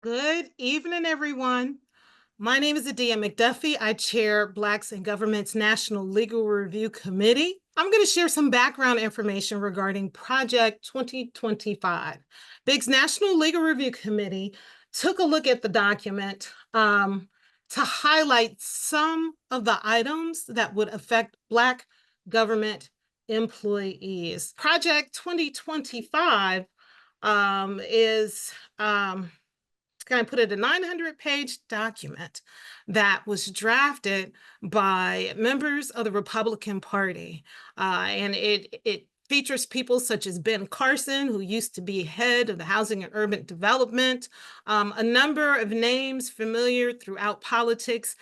Good evening, everyone. My name is Adia McDuffie. I chair Blacks in Government's National Legal Review Committee. I'm going to share some background information regarding Project 2025. BIG's National Legal Review Committee took a look at the document to highlight some of the items that would affect Black government employees. Project 2025 is kind of put it a 900-page document that was drafted by members of the Republican Party. And it features people such as Ben Carson, who used to be head of the Housing and Urban Development, a number of names familiar throughout politics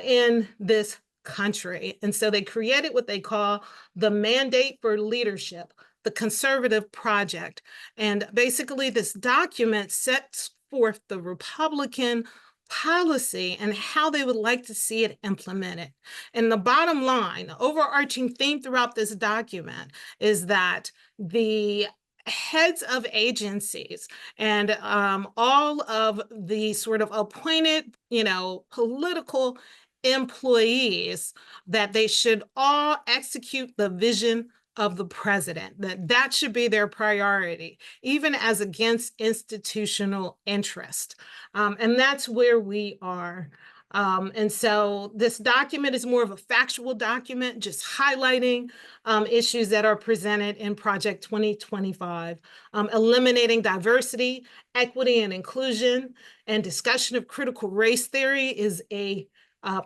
in this country. And so they created what they call the Mandate for Leadership, the Conservative Project. And basically, this document sets forth the Republican policy and how they would like to see it implemented. And the bottom line, the overarching theme throughout this document is that the heads of agencies and all of the sort of appointed, political employees, that they should all execute the vision of the president, that should be their priority, even as against institutional interest. And that's where we are. And so this document is more of a factual document, just highlighting issues that are presented in Project 2025, eliminating diversity, equity, and inclusion, and discussion of critical race theory is a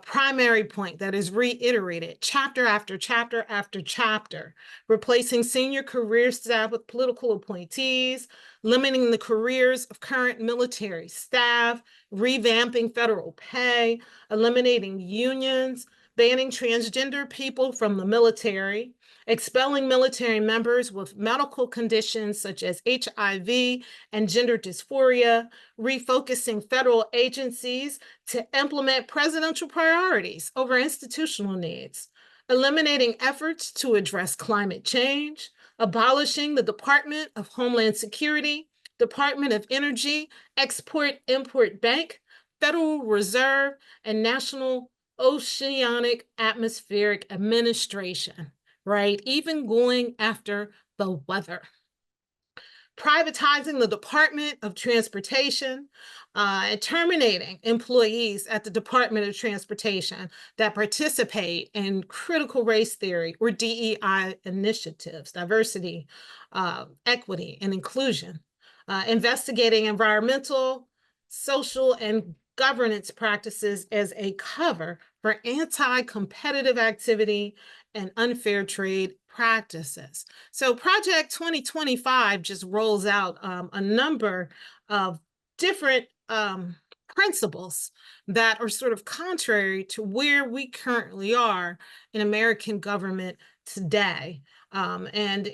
primary point that is reiterated chapter after chapter after chapter, replacing senior career staff with political appointees, limiting the careers of current military staff, revamping federal pay, eliminating unions, banning transgender people from the military, expelling military members with medical conditions such as HIV and gender dysphoria, refocusing federal agencies to implement presidential priorities over institutional needs, eliminating efforts to address climate change, abolishing the Department of Homeland Security, Department of Energy, Export-Import Bank, Federal Reserve, and National Oceanic Atmospheric Administration, right? Even going after the weather. Privatizing the Department of Transportation, and terminating employees at the Department of Transportation that participate in critical race theory or DEI initiatives, diversity, equity, and inclusion, investigating environmental, social, and governance practices as a cover for anti-competitive activity and unfair trade practices. So Project 2025 just rolls out a number of different principles that are sort of contrary to where we currently are in American government today. And,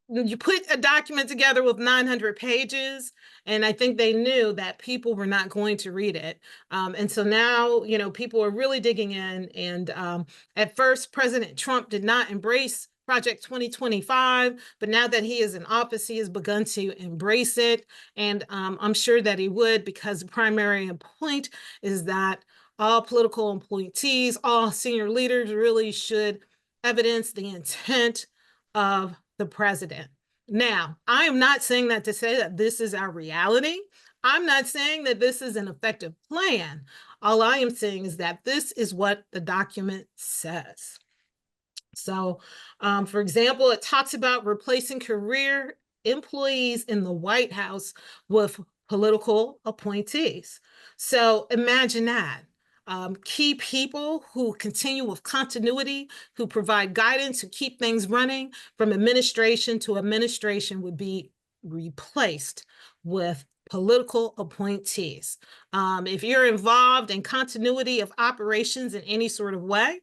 you put a document together with 900 pages, and I think they knew that people were not going to read it. And so now, people are really digging in. And at first, President Trump did not embrace Project 2025, but now that he is in office, he has begun to embrace it. And I'm sure that he would, because the primary point is that all political appointees, all senior leaders really should evidence the intent of the president. Now, I am not saying that to say that this is our reality. I'm not saying that this is an effective plan. All I am saying is that this is what the document says. So, for example, it talks about replacing career employees in the White House with political appointees. So imagine that. Key people who continue with continuity, who provide guidance, who keep things running from administration to administration would be replaced with political appointees. If you're involved in continuity of operations in any sort of way,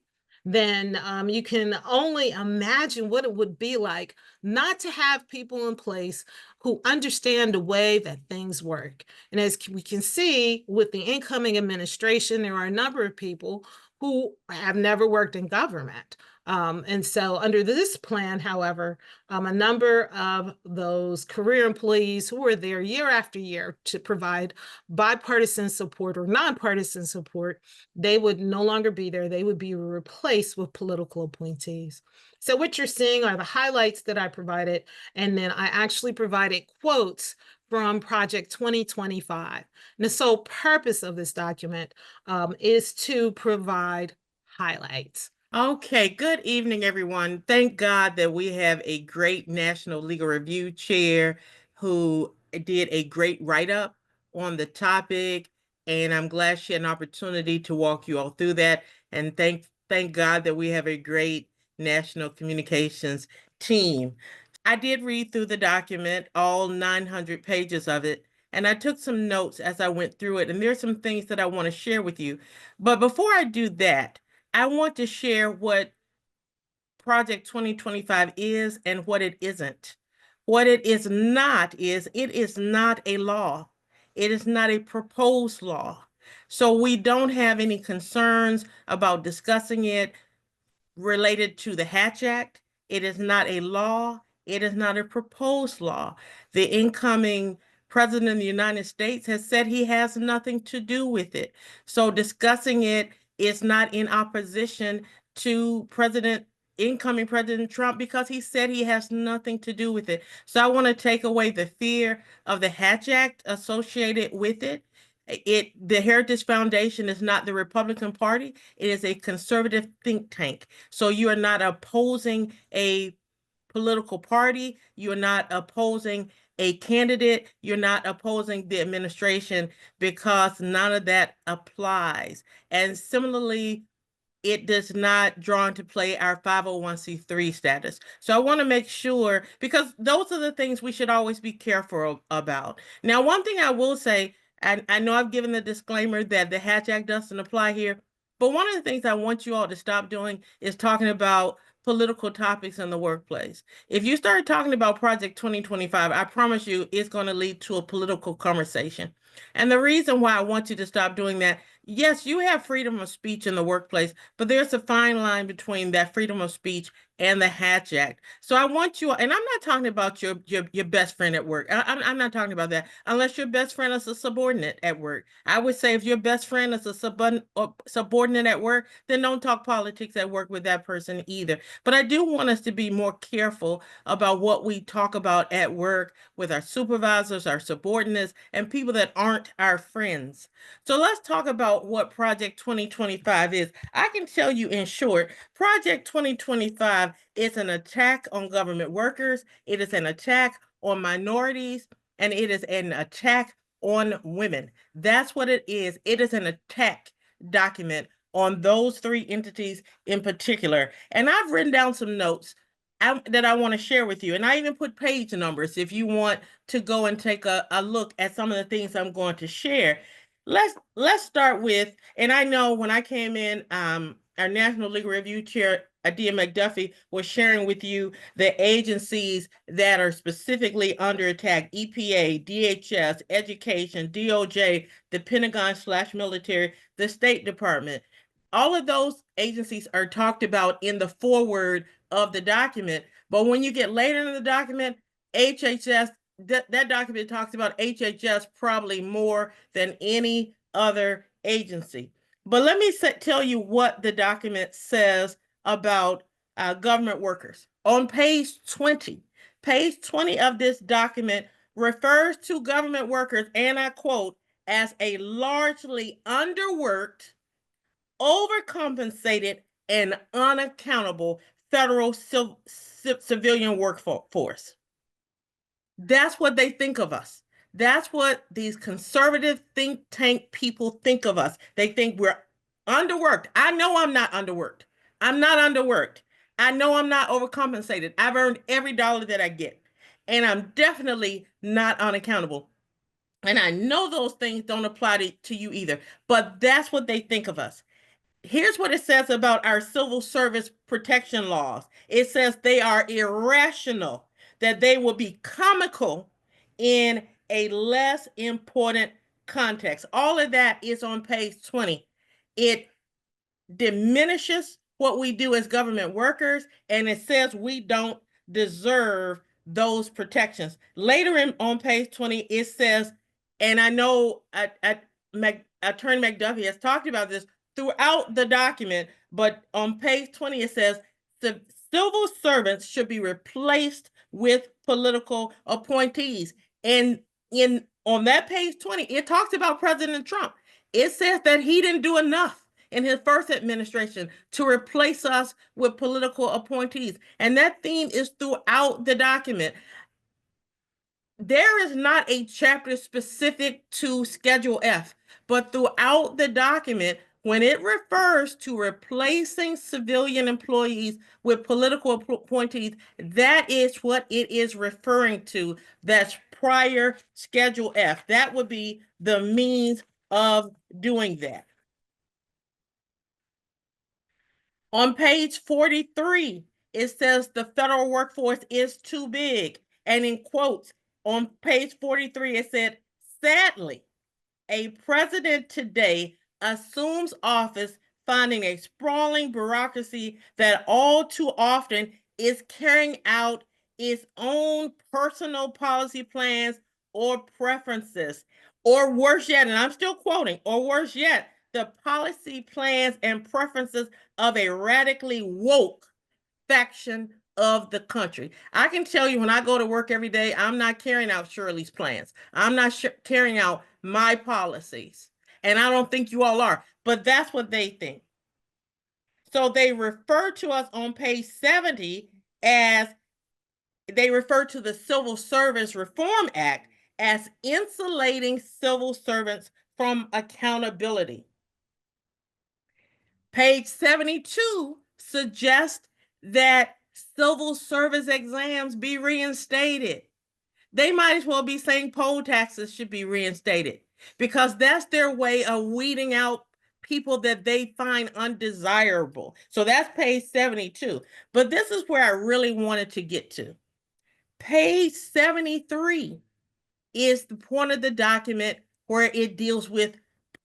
then you can only imagine what it would be like not to have people in place who understand the way that things work. And as we can see with the incoming administration, there are a number of people who have never worked in government. And so under this plan, however, a number of those career employees who were there year after year to provide bipartisan support or nonpartisan support, they would no longer be there. They would be replaced with political appointees. So what you're seeing are the highlights that I provided, and then I actually provided quotes from Project 2025. And the sole purpose of this document is to provide highlights. Okay, good evening, everyone. Thank God that we have a great National Legal Review chair who did a great write-up on the topic, and I'm glad she had an opportunity to walk you all through that. And thank God that we have a great national communications team. I did read through the document, all 900 pages of it, and I took some notes as I went through it, and there's some things that I want to share with you. But before I do that, I want to share what Project 2025 is and what it isn't. What it is not is it is not a law. It is not a proposed law. So we don't have any concerns about discussing it related to the Hatch Act. It is not a law. It is not a proposed law. The incoming president of the United States has said he has nothing to do with it. So discussing it is not in opposition to incoming President Trump because he said he has nothing to do with it. So I want to take away the fear of the Hatch Act associated with it. The Heritage Foundation is not the Republican Party. It is a conservative think tank. So you are not opposing a political party. You're not opposing a candidate. You're not opposing the administration because none of that applies. And similarly, it does not draw into play our 501c3 status. So I want to make sure, because those are the things we should always be careful about. Now, one thing I will say, and I know I've given the disclaimer that the Hatch Act doesn't apply here, but one of the things I want you all to stop doing is talking about political topics in the workplace. If you start talking about Project 2025, I promise you it's going to lead to a political conversation. And the reason why I want you to stop doing that, yes, you have freedom of speech in the workplace, but there's a fine line between that freedom of speech and the Hatch Act. So I want you, and I'm not talking about your best friend at work. I'm not talking about that unless your best friend is a subordinate at work. I would say if your best friend is a subordinate at work, then don't talk politics at work with that person either. But I do want us to be more careful about what we talk about at work with our supervisors, our subordinates, and people that aren't our friends. So let's talk about what Project 2025 is. I can tell you in short, Project 2025 is an attack on government workers, it is an attack on minorities, and it is an attack on women. That's what it is. It is an attack document on those three entities in particular. And I've written down some notes that I want to share with you. And I even put page numbers if you want to go and take a look at some of the things I'm going to share. Let's start with, and I know when I came in, our National Legal Review Chair, Adia McDuffie, was sharing with you the agencies that are specifically under attack: EPA, DHS, Education, DOJ, the Pentagon/military, the State Department. All of those agencies are talked about in the foreword of the document. But when you get later in the document, HHS, that document talks about HHS probably more than any other agency. But let me tell you what the document says about government workers. On page 20 of this document refers to government workers, and I quote, as a largely underworked, overcompensated, and unaccountable federal civilian workforce. That's what they think of us. That's what these conservative think tank people think of us. They think we're underworked. I know I'm not underworked. I'm not underworked. I know I'm not overcompensated. I've earned every dollar that I get. And I'm definitely not unaccountable. And I know those things don't apply to you either. But that's what they think of us. Here's what it says about our civil service protection laws. It says they are irrational, that they will be comical in a less important context. All of that is on page 20. It diminishes what we do as government workers, and it says we don't deserve those protections. Later on page 20, it says, and I know Attorney McDuffie has talked about this throughout the document, but on page 20, it says the civil servants should be replaced with political appointees. And in on that page 20, it talks about President Trump. It says that he didn't do enough in his first administration to replace us with political appointees. And that theme is throughout the document. There is not a chapter specific to Schedule F, but throughout the document, when it refers to replacing civilian employees with political appointees, that is what it is referring to. That's prior Schedule F. That would be the means of doing that. On page 43, it says the federal workforce is too big. And in quotes, on page 43, it said, sadly, a president today assumes office finding a sprawling bureaucracy that all too often is carrying out its own personal policy plans or preferences. Or worse yet, and I'm still quoting, or worse yet, the policy plans and preferences of a radically woke faction of the country. I can tell you when I go to work every day, I'm not carrying out Shirley's plans. I'm not carrying out my policies. And I don't think you all are, but that's what they think. So they refer to us on page 70 as they refer to the Civil Service Reform Act as insulating civil servants from accountability. Page 72 suggests that civil service exams be reinstated. They might as well be saying poll taxes should be reinstated because that's their way of weeding out people that they find undesirable. So that's page 72. But this is where I really wanted to get to. Page 73 is the point of the document where it deals with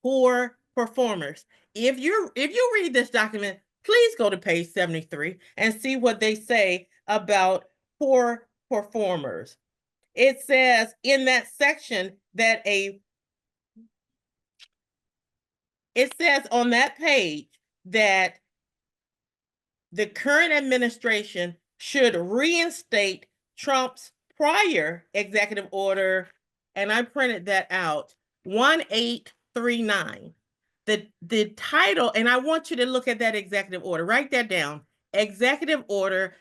poor performers. If you read this document, please go to page 73 and see what they say about poor performers. It says in that section that it says on that page that the current administration should reinstate Trump's prior executive order, and I printed that out, 1839. The title, and I want you to look at that executive order, write that down. Executive order,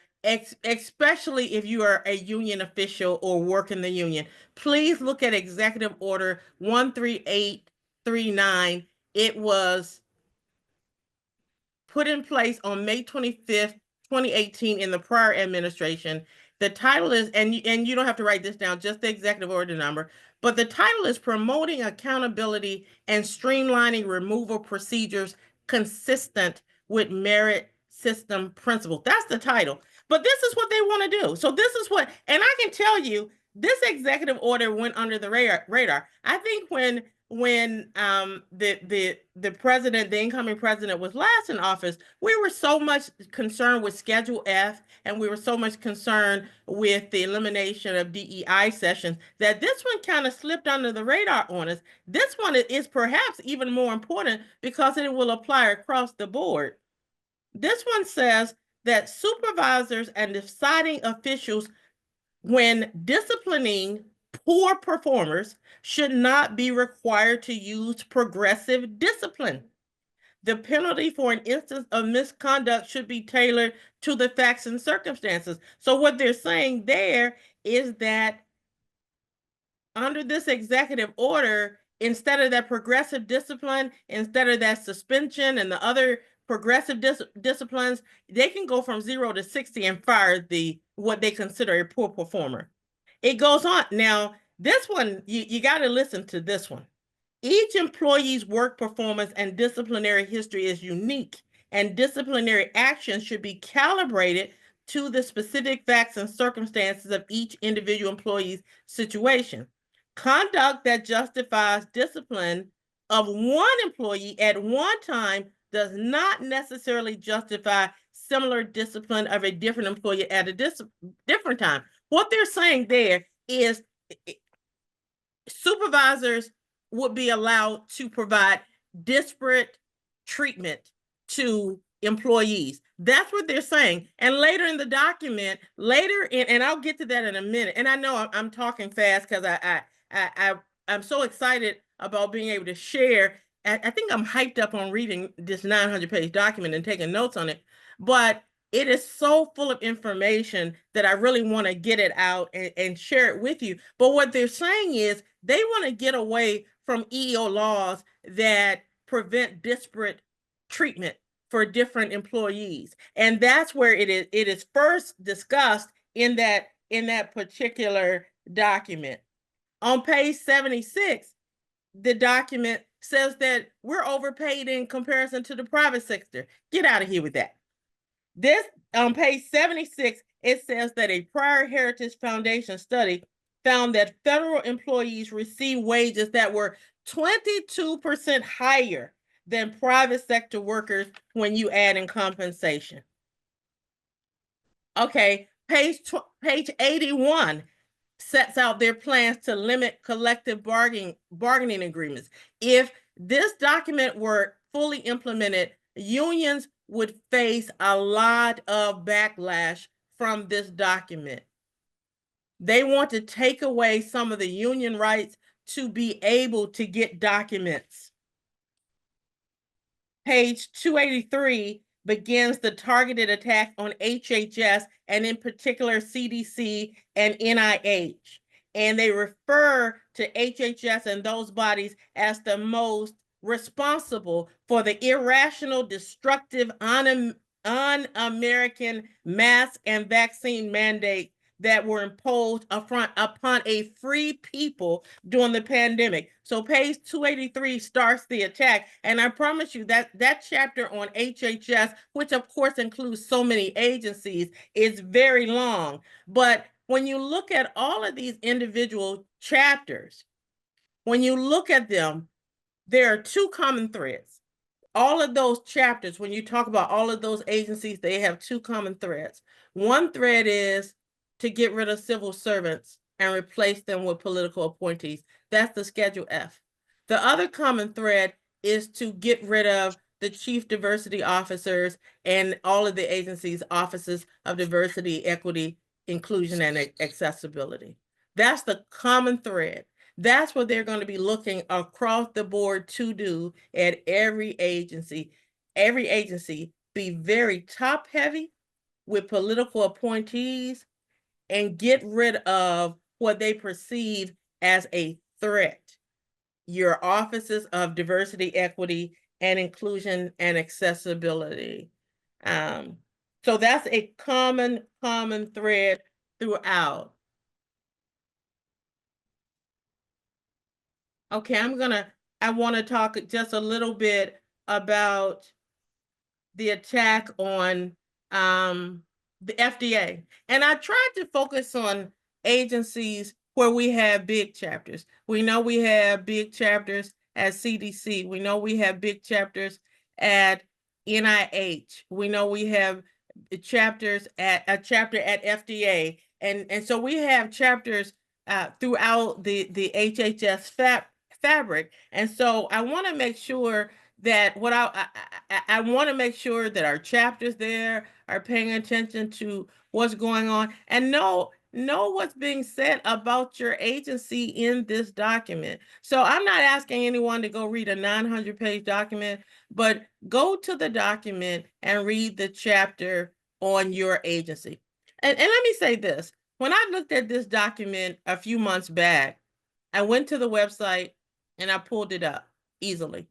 especially if you are a union official or work in the union, please look at executive order 13839. It was put in place on May 25th, 2018 in the prior administration. The title is, and you don't have to write this down, just the executive order number, but the title is Promoting Accountability and Streamlining Removal Procedures Consistent with Merit System Principles. That's the title. But this is what they want to do. So this is what, and I can tell you, this executive order went under the radar. I think when the president, the incoming president, was last in office, we were so much concerned with Schedule F, and we were so much concerned with the elimination of DEI sessions that this one kind of slipped under the radar on us. This one is perhaps even more important because it will apply across the board. This one says that supervisors and deciding officials, when disciplining poor performers, should not be required to use progressive discipline. The penalty for an instance of misconduct should be tailored to the facts and circumstances. So what they're saying there is that under this executive order, instead of that progressive discipline, instead of that suspension and the other progressive disciplines, they can go from 0 to 60 and fire what they consider a poor performer. It goes on. Now, this one, you got to listen to this one. Each employee's work performance and disciplinary history is unique, and disciplinary action should be calibrated to the specific facts and circumstances of each individual employee's situation. Conduct that justifies discipline of one employee at one time does not necessarily justify similar discipline of a different employee at a different time. What they're saying there is supervisors would be allowed to provide disparate treatment to employees. That's what they're saying. And later in the document, and I'll get to that in a minute. And I know I'm talking fast because I'm so excited about being able to share. I think I'm hyped up on reading this 900-page document and taking notes on it. But it is so full of information that I really want to get it out and share it with you. But what they're saying is they want to get away from EEO laws that prevent disparate treatment for different employees. And that's where it is first discussed in that particular document. On page 76, the document says that we're overpaid in comparison to the private sector. Get out of here with that. This on page 76, it says that a prior Heritage Foundation study found that federal employees receive wages that were 22% higher than private sector workers when you add in compensation. Okay, page 81 sets out their plans to limit collective bargaining agreements. If this document were fully implemented, unions would face a lot of backlash from this document. They want to take away some of the union rights to be able to get documents. Page 283 begins the targeted attack on HHS and in particular CDC and NIH. And they refer to HHS and those bodies as the most responsible for the irrational, destructive, un-American mask and vaccine mandate that were imposed upon a free people during the pandemic. So page 283 starts the attack. And I promise you that chapter on HHS, which of course includes so many agencies, is very long. But when you look at all of these individual chapters, when you look at them, there are two common threads. All of those chapters, when you talk about all of those agencies, they have two common threads. One thread is to get rid of civil servants and replace them with political appointees. That's the Schedule F. The other common thread is to get rid of the chief diversity officers and all of the agencies' offices of diversity, equity, inclusion, and accessibility. That's the common thread. That's what they're going to be looking across the board to do at every agency. Every agency be very top heavy with political appointees and get rid of what they perceive as a threat. Your offices of diversity, equity, and inclusion and accessibility. So that's a common thread throughout. Okay, I want to talk just a little bit about the attack on the FDA. And I tried to focus on agencies where we have big chapters. We know we have big chapters at CDC. We know we have big chapters at NIH. We know we have chapters at a chapter at FDA. And so we have chapters throughout the HHS fabric. And so I want to make sure that I want to make sure that our chapters there are paying attention to what's going on and know what's being said about your agency in this document. So I'm not asking anyone to go read a 900-page document, but go to the document and read the chapter on your agency. And let me say this. When I looked at this document a few months back, I went to the website and I pulled it up easily.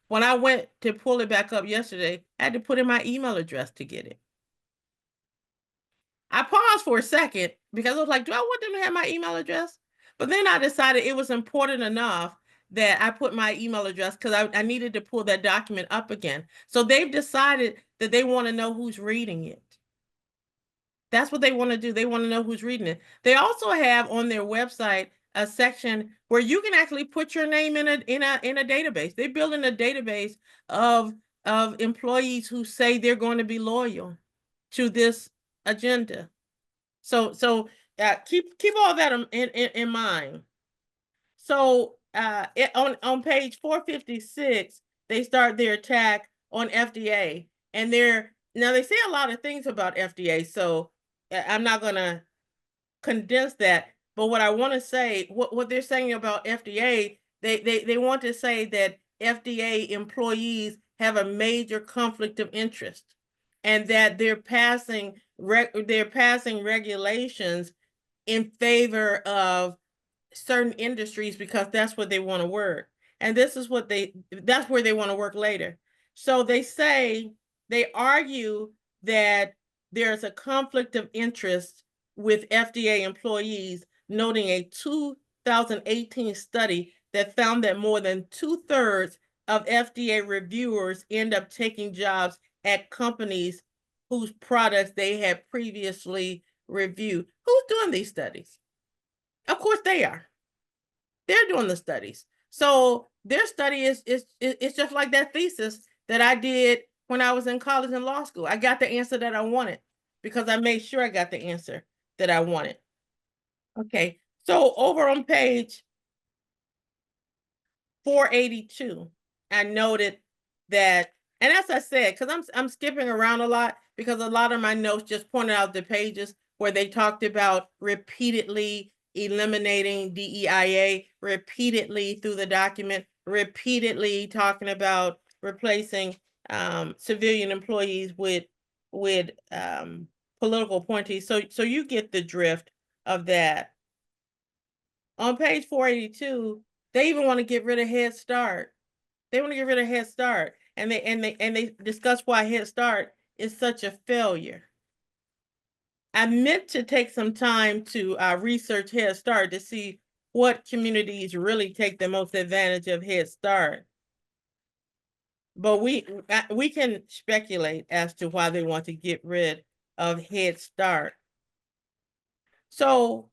When I went to pull it back up yesterday, I had to put in my email address to get it. I paused for a second because I was like, do I want them to have my email address? But then I decided it was important enough that I put my email address because I needed to pull that document up again. So they've decided that they want to know who's reading it. That's what they want to do. They want to know who's reading it. They also have on their website a section where you can actually put your name in a database. They're building a database of of employees who say they're going to be loyal to this agenda. So keep all that in mind. So on page 456, they start their attack on FDA, and now they say a lot of things about FDA. So I'm not going to condense that. But what I want to say, what they're saying about FDA, they want to say that FDA employees have a major conflict of interest, and that they're passing regulations in favor of certain industries because that's what they want to work. And that's where they want to work later. So they argue that there's a conflict of interest with FDA employees, noting a 2018 study that found that more than 2/3 of FDA reviewers end up taking jobs at companies whose products they had previously reviewed. Who's doing these studies? Of course they are. They're doing the studies. So their study is just like that thesis that I did when I was in college and law school. I got the answer that I wanted because I made sure I got the answer that I wanted. Okay. So over on page 482, I noted that, and as I said, because I'm skipping around a lot because a lot of my notes just pointed out the pages where they talked about repeatedly eliminating DEIA, repeatedly through the document, repeatedly talking about replacing civilian employees with political appointees. So you get the drift of that. On page 482, they even want to get rid of Head Start. They want to get rid of Head Start, and they discuss why Head Start is such a failure. I meant to take some time to research Head Start to see what communities really take the most advantage of Head Start. But we can speculate as to why they want to get rid of Head Start. So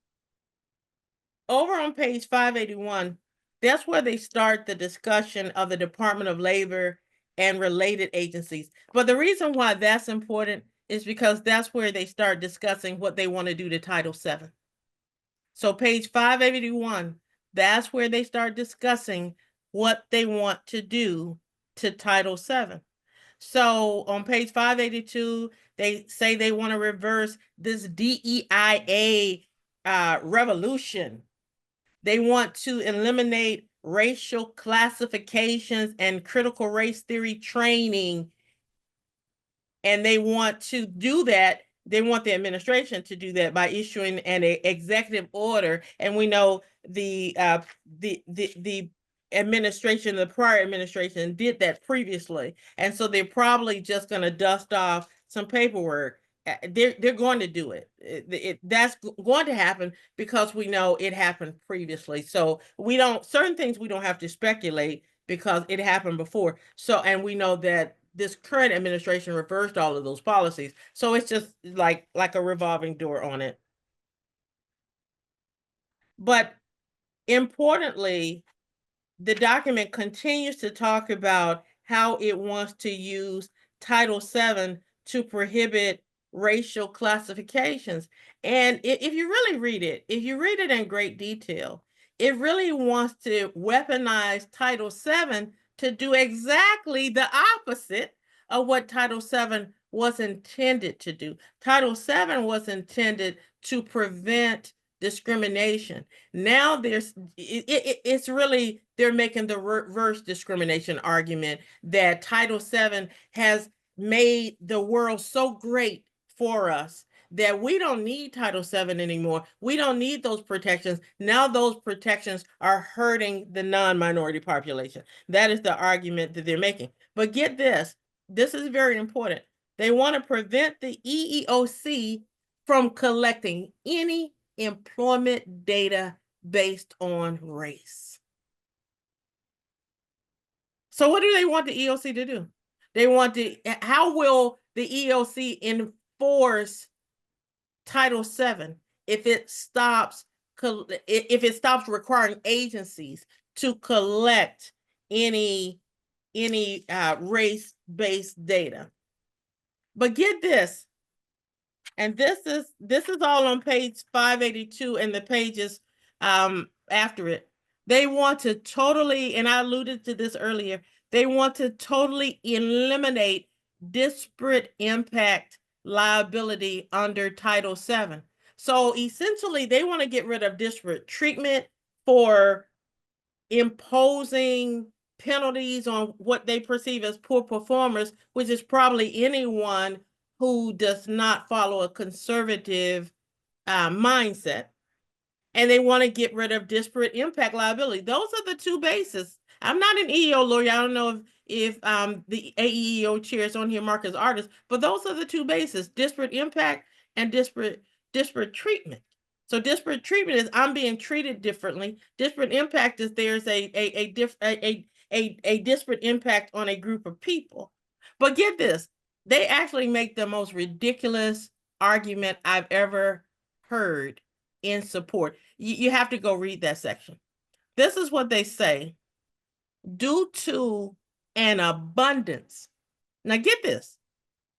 over on page 581, that's where they start the discussion of the Department of Labor and related agencies. But the reason why that's important is because that's where they start discussing what they want to do to Title VII. So page 581, that's where they start discussing what they want to do to Title VII. So on page 582, they say they want to reverse this DEIA revolution. They want to eliminate racial classifications and critical race theory training. And they want to do that. They want the administration to do that by issuing an executive order. And we know the administration, the prior administration did that previously. And so they're probably just going to dust off some paperwork. They're going to do it. That's going to happen because we know it happened previously. So certain things we don't have to speculate because it happened before. So, and we know that this current administration reversed all of those policies. So it's just like a revolving door on it. But importantly, the document continues to talk about how it wants to use Title VII to prohibit racial classifications. And if you really read it, if you read it in great detail, it really wants to weaponize Title VII to do exactly the opposite of what Title VII was intended to do. Title VII was intended to prevent discrimination. Now it's really, they're making the reverse discrimination argument that Title VII has made the world so great for us that we don't need Title VII anymore. We don't need those protections. Now those protections are hurting the non-minority population. That is the argument that they're making. But get this is very important. They want to prevent the EEOC from collecting any employment data based on race. So what do they want the EEOC to do? How will the EEOC enforce Title VII if it stops requiring agencies to collect any any race-based data. But get this, and this is all on page 582 and the pages after it. They want to totally, and I alluded to this earlier, they want to totally eliminate disparate impact liability under Title VII. So essentially, they want to get rid of disparate treatment for imposing penalties on what they perceive as poor performers, which is probably anyone who does not follow a conservative mindset. And they want to get rid of disparate impact liability. Those are the two bases. I'm not an EEO lawyer. I don't know if the AEEO chair is on here, Marcus Artist, but those are the two bases: disparate impact and disparate treatment. So disparate treatment is I'm being treated differently. Disparate impact is there's a disparate impact on a group of people. But get this, they actually make the most ridiculous argument I've ever heard in support. You have to go read that section. This is what they say: due to an abundance, now get this,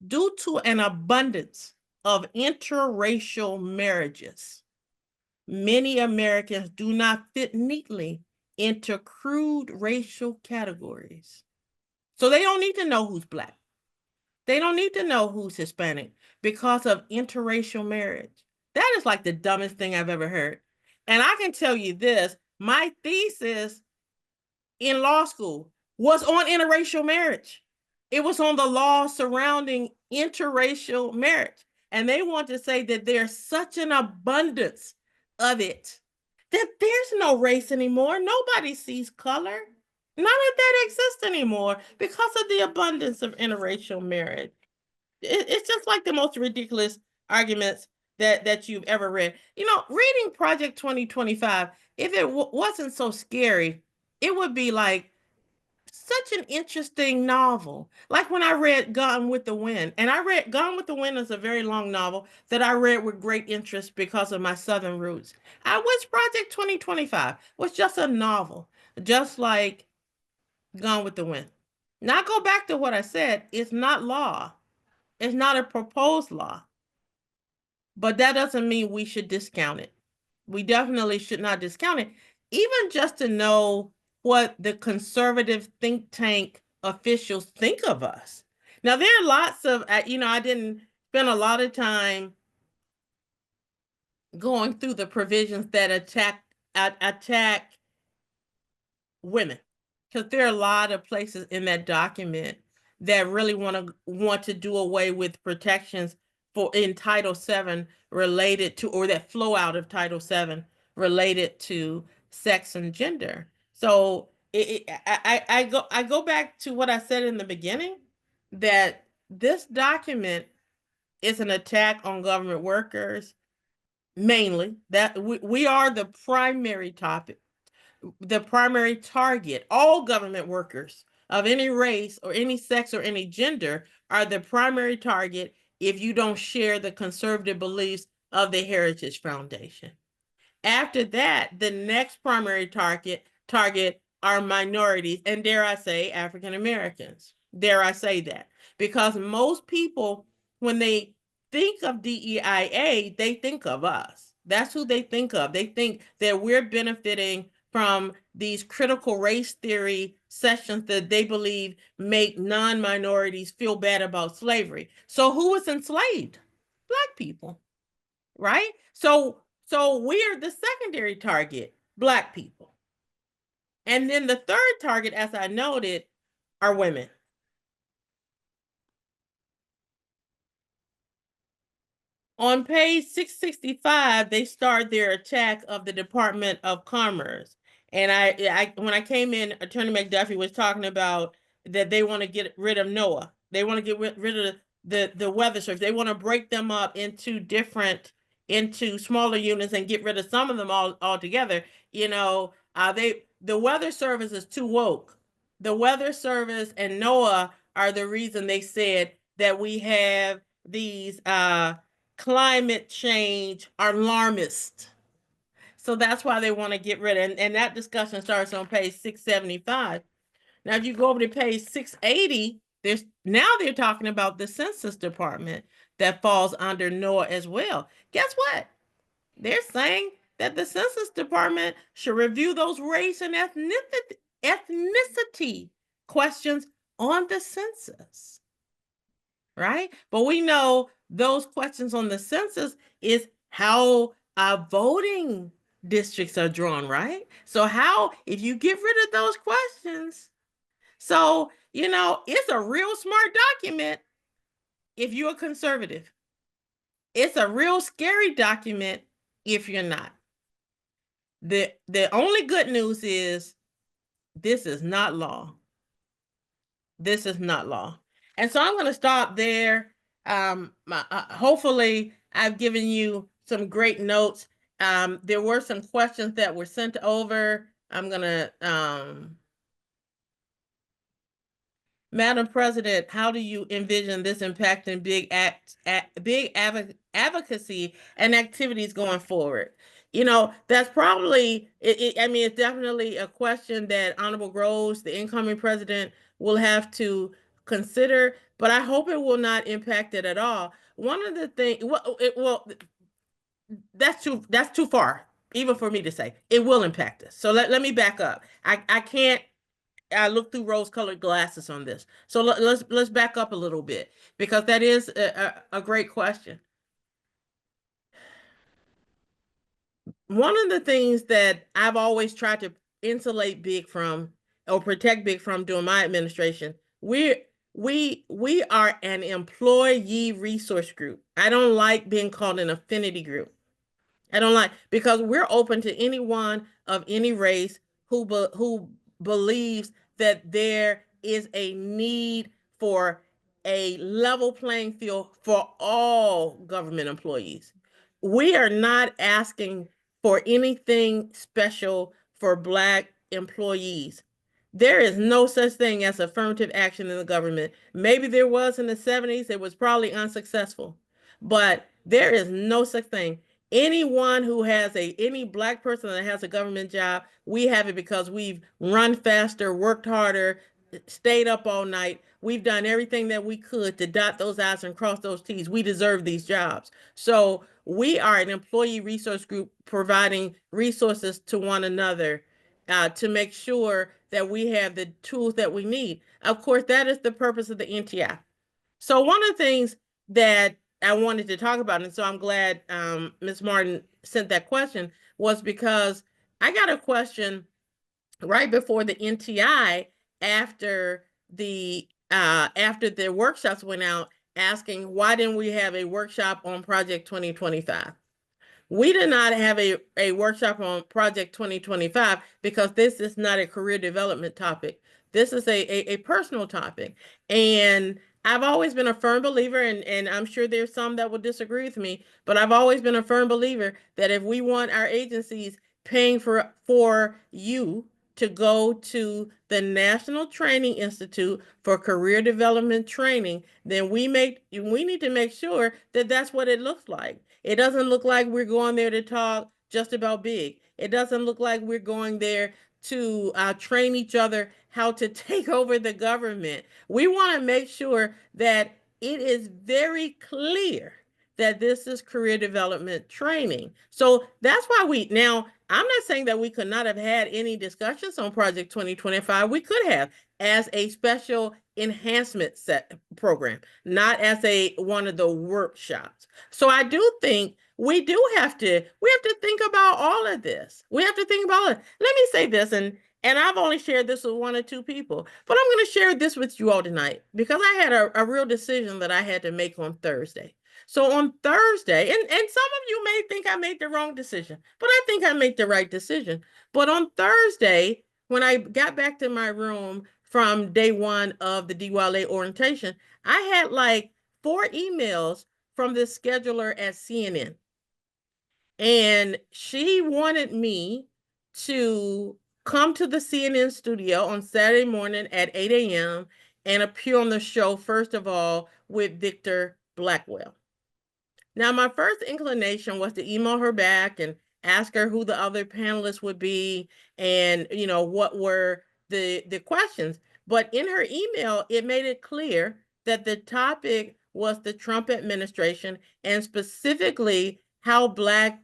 due to an abundance of interracial marriages, many Americans do not fit neatly into crude racial categories. So they don't need to know who's Black. They don't need to know who's Hispanic because of interracial marriage. That is like the dumbest thing I've ever heard. And I can tell you this, my thesis in law school was on interracial marriage. It was on the law surrounding interracial marriage. And they want to say that there's such an abundance of it that there's no race anymore. Nobody sees color. None of that exists anymore because of the abundance of interracial marriage. It's just like the most ridiculous arguments that you've ever read. You know, reading Project 2025, if it wasn't so scary, it would be like such an interesting novel. Like when I read Gone with the Wind, and I read Gone with the Wind is a very long novel that I read with great interest because of my Southern roots. I wish Project 2025 was just a novel, just like Gone with the Wind. Now go back to what I said. It's not law. It's not a proposed law, but that doesn't mean we should discount it. We definitely should not discount it, even just to know what the conservative think tank officials think of us. Now, there are lots of, I didn't spend a lot of time going through the provisions that attack women, because there are a lot of places in that document that really want to do away with protections for in Title VII related to, or that flow out of Title VII related to sex and gender. So I go back to what I said in the beginning, that this document is an attack on government workers, mainly. That we are the primary topic, the primary target. All government workers of any race or any sex or any gender are the primary target if you don't share the conservative beliefs of the Heritage Foundation. After that, the next primary target are minorities, and dare I say, African Americans. Dare I say that? Because most people, when they think of DEIA, they think of us. That's who they think of. They think that we're benefiting from these critical race theory sessions that they believe make non-minorities feel bad about slavery. So who was enslaved? Black people, right? So we're the secondary target, Black people. And then the third target, as I noted, are women. On page 665, they start their attack of the Department of Commerce. And when I came in, Attorney McDuffie was talking about that they want to get rid of NOAA. They want to get rid of the weather service. They want to break them up into smaller units and get rid of some of them all together. The weather service is too woke. The weather service and NOAA are the reason they said that we have these climate change alarmist. So that's why they want to get rid of, and that discussion starts on page 675. Now, if you go over to page 680, they're talking about the Census Department that falls under NOAA as well. Guess what? They're saying that the Census Department should review those race and ethnicity questions on the census, right? But we know those questions on the census is how voting districts are drawn, right? So how, if you get rid of those questions, so, it's a real smart document if you're a conservative. It's a real scary document if you're not. The only good news is this is not law. This is not law. And so I'm going to stop there. Hopefully, I've given you some great notes. There were some questions that were sent over. I'm going to Madam President, how do you envision this impacting big advocacy and activities going forward? That's probably I mean, it's definitely a question that Honorable Groves, the incoming president, will have to consider, but I hope it will not impact it at all. One of the things, well, that's too far, even for me to say. It will impact us. So let me back up. I can't look through rose-colored glasses on this. So let's back up a little bit, because that is a great question. One of the things that I've always tried to insulate big from, or protect big from during my administration, we are an employee resource group. I don't like being called an affinity group. I don't like, because we're open to anyone of any race who believes that there is a need for a level playing field for all government employees. We are not asking for anything special for Black employees. There is no such thing as affirmative action in the government. Maybe there was in the 70s. It was probably unsuccessful, but there is no such thing. Anyone who has any Black person that has a government job, we have it because we've run faster, worked harder, stayed up all night. We've done everything that we could to dot those I's and cross those T's. We deserve these jobs. So we are an employee resource group providing resources to one another to make sure that we have the tools that we need. Of course, that is the purpose of the NTI. So one of the things that I wanted to talk about, and so I'm glad Ms. Martin sent that question, was because I got a question right before the NTI after the workshops went out, asking why didn't we have a workshop on Project 2025? We did not have a workshop on Project 2025 because this is not a career development topic. This is a personal topic. And I've always been a firm believer, and I'm sure there's some that will disagree with me, but I've always been a firm believer that if we want our agencies paying for you to go to the National Training Institute for Career Development Training, then we need to make sure that that's what it looks like. It doesn't look like we're going there to talk just about big. It doesn't look like we're going there to train each other how to take over the government. We want to make sure that it is very clear that this is career development training. So that's why now, I'm not saying that we could not have had any discussions on Project 2025. We could have, as a special enhancement set program, not as one of the workshops. So I do think we have to think about all of this. We have to think about it. Let me say this, and I've only shared this with one or two people, but I'm going to share this with you all tonight because I had a real decision that I had to make on Thursday. So on Thursday, and some of you may think I made the wrong decision, but I think I made the right decision. But on Thursday, when I got back to my room from day one of the DYLA orientation, I had like 4 emails from the scheduler at CNN. And she wanted me to come to the CNN studio on Saturday morning at 8 a.m. and appear on the show, first of all, with Victor Blackwell. Now, my first inclination was to email her back and ask her who the other panelists would be and, what were the questions. But in her email, it made it clear that the topic was the Trump administration and specifically how Black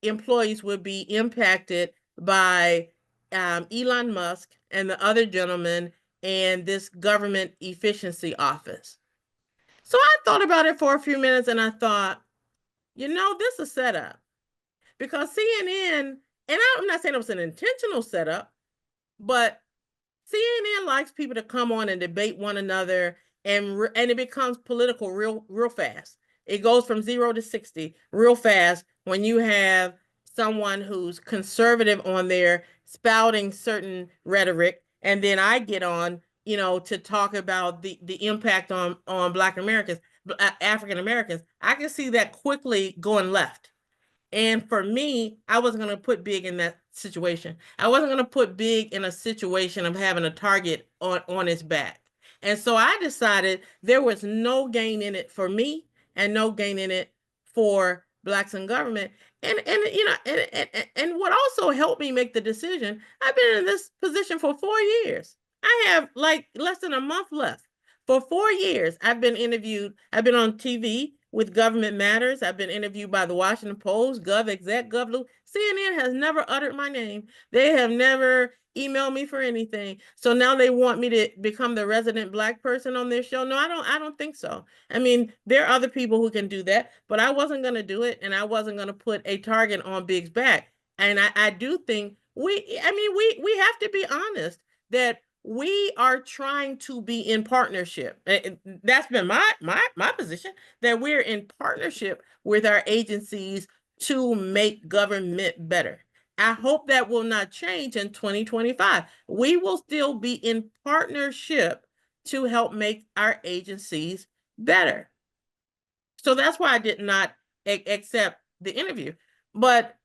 employees would be impacted by Elon Musk and the other gentleman and this government efficiency office. So I thought about it for a few minutes and I thought, this is a setup because CNN, and I'm not saying it was an intentional setup, but CNN likes people to come on and debate one another, and it becomes political real fast. It goes from 0 to 60 real fast when you have someone who's conservative on there spouting certain rhetoric, and then I get on, to talk about the impact on Black Americans, African Americans. I can see that quickly going left. And for me, I wasn't going to put Big in that situation. I wasn't going to put Big in a situation of having a target on his back. And so I decided there was no gain in it for me and no gain in it for Blacks in government. And what also helped me make the decision, I've been in this position for 4 years. I have like less than a month left. For 4 years, I've been interviewed. I've been on TV with Government Matters. I've been interviewed by the Washington Post, GovExec, GovLou. CNN has never uttered my name. They have never emailed me for anything. So now they want me to become the resident Black person on their show. No, I don't think so. I mean, there are other people who can do that, but I wasn't going to do it, and I wasn't going to put a target on Big's back. And I do think we have to be honest that we are trying to be in partnership. That's been my position, that we're in partnership with our agencies to make government better. I hope that will not change in 2025. We will still be in partnership to help make our agencies better. So that's why I did not accept the interview. But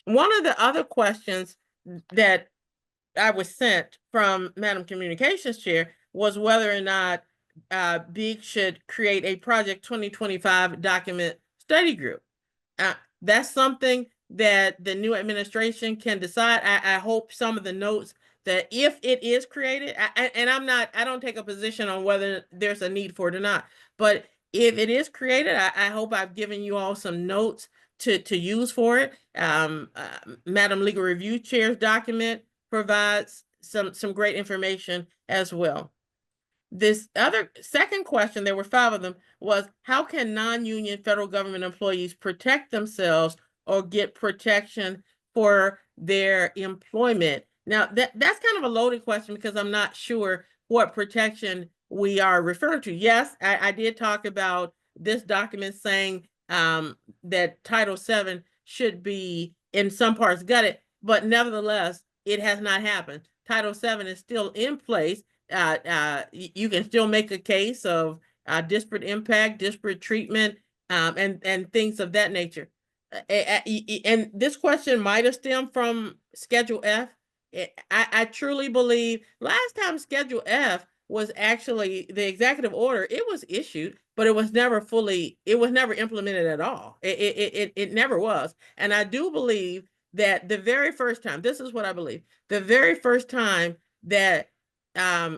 one of the other questions that I was sent from Madam Communications Chair was whether or not Big should create a Project 2025 document study group. That's something that the new administration can decide. I hope some of the notes that if it is created, and I don't take a position on whether there's a need for it or not, but if it is created, I hope I've given you all some notes to use for it. Madam Legal Review Chair's document provides some great information as well. This other second question, there were 5 of them, was how can non-union federal government employees protect themselves or get protection for their employment? Now, that's kind of a loaded question because I'm not sure what protection we are referring to. Yes, I did talk about this document saying that Title VII should be in some parts gutted, but nevertheless, it has not happened. Title VII is still in place. You can still make a case of disparate impact, disparate treatment, and things of that nature. And this question might have stemmed from Schedule F. I truly believe last time Schedule F was actually the executive order, it was issued, but it was never implemented at all. It never was. And I do believe that the very first time, this is what I believe, the very first time that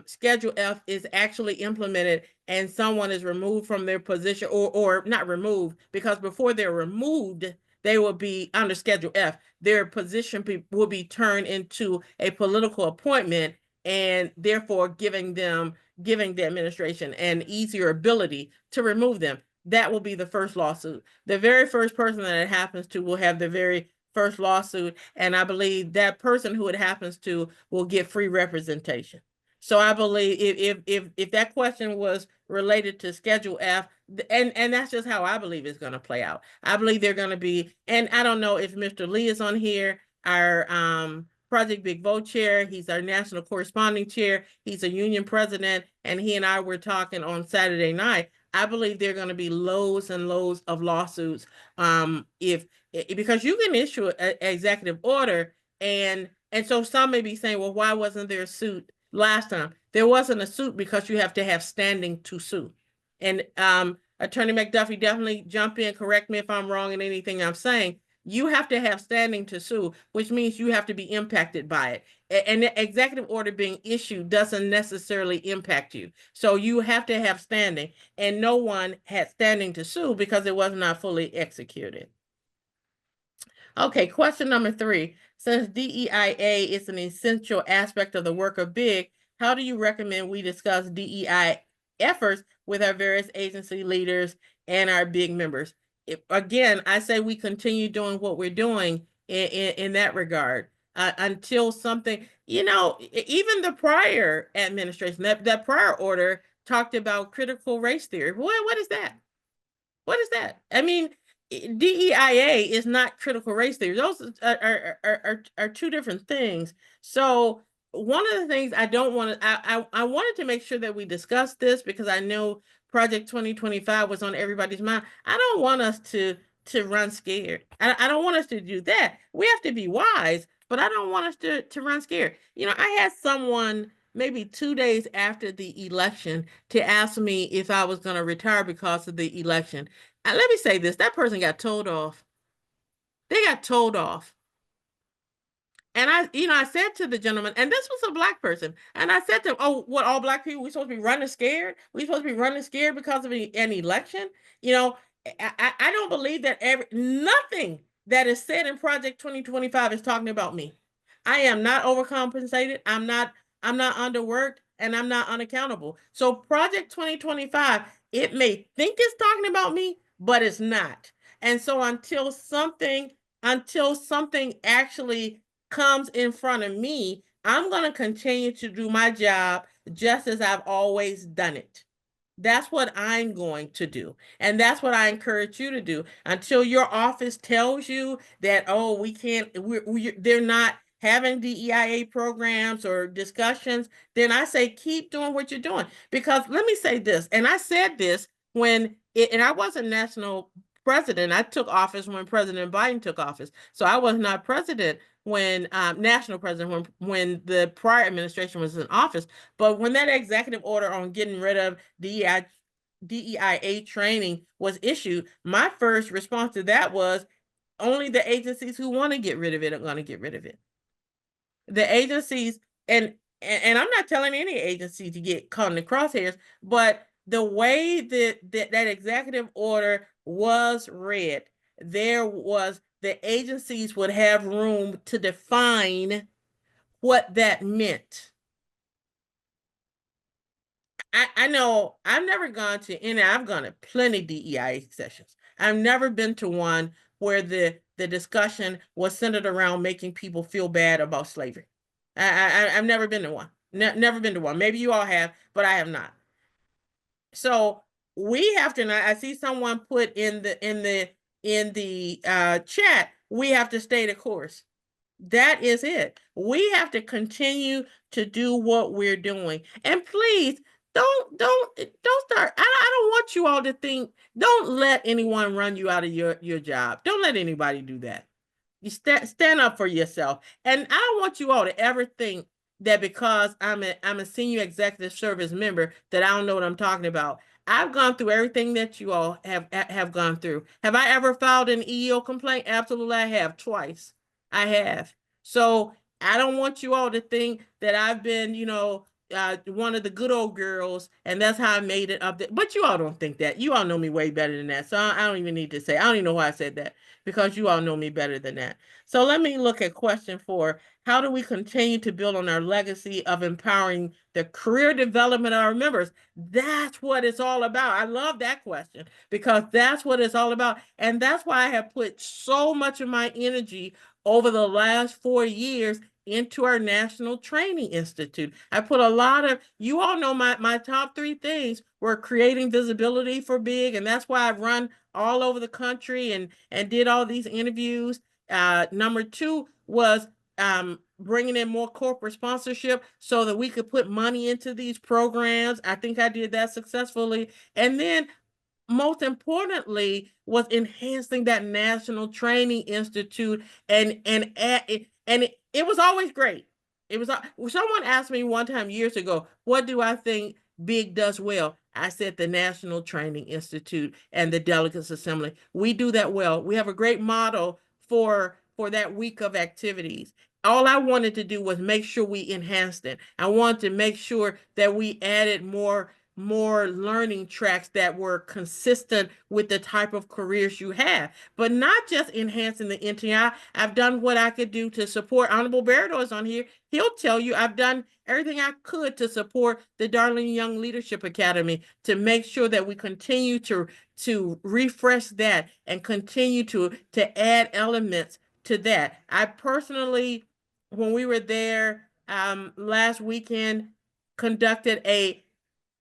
Schedule F is actually implemented and someone is removed from their position, or not removed, because before they're removed, they will be under Schedule F. Their position will be turned into a political appointment, and therefore giving the administration an easier ability to remove them. That will be the first lawsuit. The very first person that it happens to will have the very first lawsuit, and I believe that person who it happens to will get free representation. So I believe if that question was related to Schedule F, and that's just how I believe it's going to play out. I believe they're going to be, and I don't know if Mr. Lee is on here, our Project Big Vote chair. He's our national corresponding chair. He's a union president, and he and I were talking on Saturday night. I believe there are going to be loads and loads of lawsuits because you can issue an executive order, and so some may be saying, well, why wasn't there a suit last time? There wasn't a suit because you have to have standing to sue. And Attorney McDuffie, definitely jump in, correct me if I'm wrong in anything I'm saying. you have to have standing to sue, which means you have to be impacted by it. And the executive order being issued doesn't necessarily impact you. So you have to have standing, and no one had standing to sue because it was not fully executed. Okay, question number 3. Since DEIA is an essential aspect of the work of BIG, how do you recommend we discuss DEI efforts with our various agency leaders and our BIG members? Again, I say we continue doing what we're doing in that regard until something, even the prior administration, that prior order talked about critical race theory. What is that? What is that? I mean, DEIA is not critical race theory. Those are two different things. So one of the things I don't want to, I wanted to make sure that we discuss this because I know Project 2025 was on everybody's mind. I don't want us to run scared. I don't want us to do that. We have to be wise, but I don't want us to run scared. I had someone maybe 2 days after the election to ask me if I was going to retire because of the election. And let me say this, that person got told off. They got told off. And I said to the gentleman, and this was a Black person, and I said to him, "Oh, what, all Black people, we supposed to be running scared? We supposed to be running scared because of an election?" You know, I don't believe that nothing that is said in Project 2025 is talking about me. I am not overcompensated. I'm not underworked, and I'm not unaccountable. So Project 2025, it may think it's talking about me, but it's not. And so until something actually comes in front of me, I'm going to continue to do my job just as I've always done it. That's what I'm going to do. And that's what I encourage you to do until your office tells you that, oh, we can't, they're not having DEIA programs or discussions. Then I say, keep doing what you're doing. Because let me say this, and I said this and I wasn't national president. I took office when President Biden took office. So I was not president when national president when the prior administration was in office. But when that executive order on getting rid of DEIA training was issued, my first response to that was only the agencies who want to get rid of it are going to get rid of it. The agencies, and I'm not telling any agency to get caught in the crosshairs, but the way that executive order was read, the agencies would have room to define what that meant. I know I've never gone to any, I've gone to plenty DEI sessions. I've never been to one where the discussion was centered around making people feel bad about slavery. I've never been to one. Never been to one. Maybe you all have, but I have not. So we have to. I see someone put in the chat. We have to stay the course. That is it. We have to continue to do what we're doing. And please don't start. I don't want you all to think, don't let anyone run you out of your job. Don't let anybody do that. You stand up for yourself. And I don't want you all to ever think that because I'm a senior executive service member that I don't know what I'm talking about. I've gone through everything that you all have gone through. Have I ever filed an EEO complaint? Absolutely, I have, twice. I have. So I don't want you all to think that I've been, one of the good old girls, and that's how I made it up there. But you all don't think that. You all know me way better than that. So I don't even need to say. I don't even know why I said that because you all know me better than that. So let me look at question 4. How do we continue to build on our legacy of empowering the career development of our members? That's what it's all about. I love that question because that's what it's all about. And that's why I have put so much of my energy over the last 4 years into our National Training Institute. I put a lot of, you all know my top 3 things were creating visibility for BIG, and that's why I've run all over the country and did all these interviews. Number 2 was bringing in more corporate sponsorship so that we could put money into these programs. I think I did that successfully. And then most importantly was enhancing that National Training Institute and it was always great. It was someone asked me one time years ago, what do I think BIG does well? I said the National Training Institute and the Delegates Assembly. We do that well. We have a great model for that week of activities. All I wanted to do was make sure we enhanced it. I wanted to make sure that we added more learning tracks that were consistent with the type of careers you have, but not just enhancing the NTI. I've done what I could do to support. Honorable Berto is on here. He'll tell you I've done everything I could to support the Darling Young Leadership Academy to make sure that we continue to refresh that and continue to add elements to that. I personally, when we were there last weekend, conducted a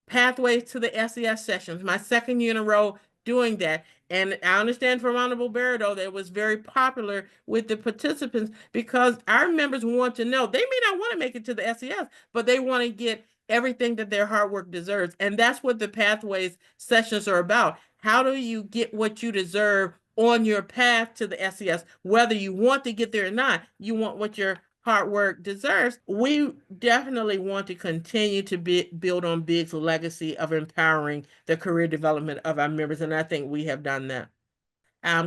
pathways to the SES sessions, my second year in a row doing that. And I understand from Honorable Berto that it was very popular with the participants because our members want to know they may not want to make it to the SES, but they want to get everything that their hard work deserves. And that's what the pathways sessions are about. How do you get what you deserve on your path to the SES, whether you want to get there or not? You want what your hard work deserves. We definitely want to continue to build on Big's legacy of empowering the career development of our members, and I think we have done that.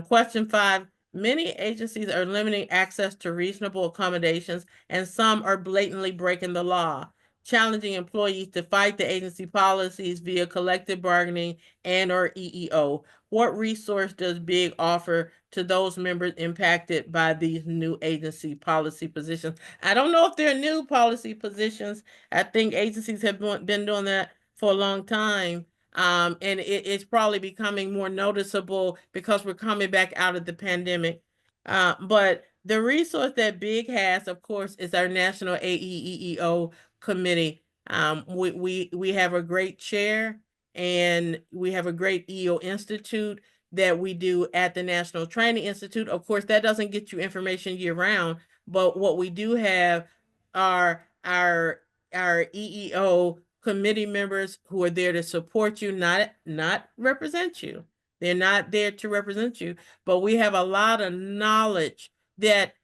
Question 5. Many agencies are limiting access to reasonable accommodations, and some are blatantly breaking the law, challenging employees to fight the agency policies via collective bargaining and or EEO. What resource does BIG offer to those members impacted by these new agency policy positions? I don't know if they're new policy positions. I think agencies have been doing that for a long time. And it's probably becoming more noticeable because we're coming back out of the pandemic. But the resource that BIG has, of course, is our National AEEO committee. We have a great chair and we have a great EO Institute that we do at the National Training Institute. Of course, that doesn't get you information year round, but what we do have are our EEO committee members who are there to support you, not represent you. They're not there to represent you, but we have a lot of knowledge that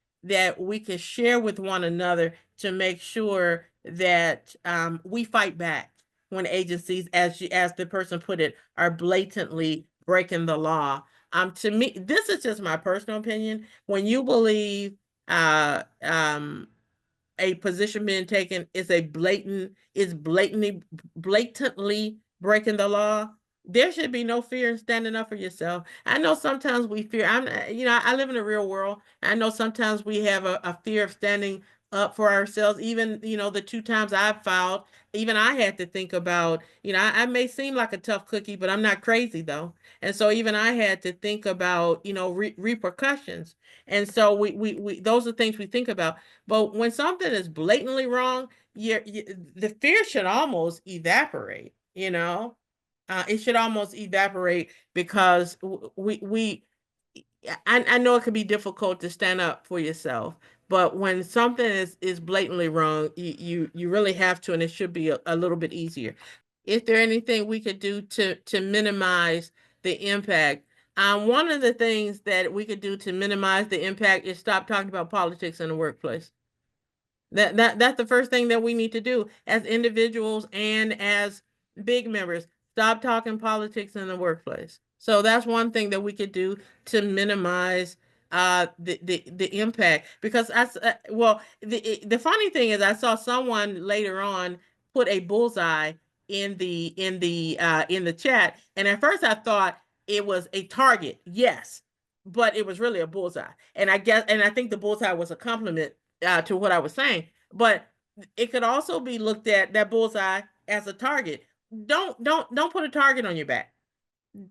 we can share with one another to make sure that we fight back when agencies, as the person put it, are blatantly breaking the law. To me, this is just my personal opinion. When you believe a position being taken is blatantly breaking the law, there should be no fear in standing up for yourself. I know sometimes we fear. I live in the real world. I know sometimes we have a fear of standing up for ourselves. Even, the 2 times I've filed, even I had to think about, I may seem like a tough cookie, but I'm not crazy though. And so even I had to think about, repercussions. And so we those are things we think about. But when something is blatantly wrong, the fear should almost evaporate, it should almost evaporate because I know it can be difficult to stand up for yourself, but when something is blatantly wrong, you really have to, and it should be a little bit easier. Is there anything we could do to minimize the impact? One of the things that we could do to minimize the impact is stop talking about politics in the workplace. That's the first thing that we need to do as individuals and as big members. Stop talking politics in the workplace. So that's one thing that we could do to minimize the impact. Because the funny thing is I saw someone later on put a bullseye in the chat, and at first I thought it was a target. Yes, but it was really a bullseye. And I think the bullseye was a compliment to what I was saying, but it could also be looked at, that bullseye, as a target. Don't put a target on your back.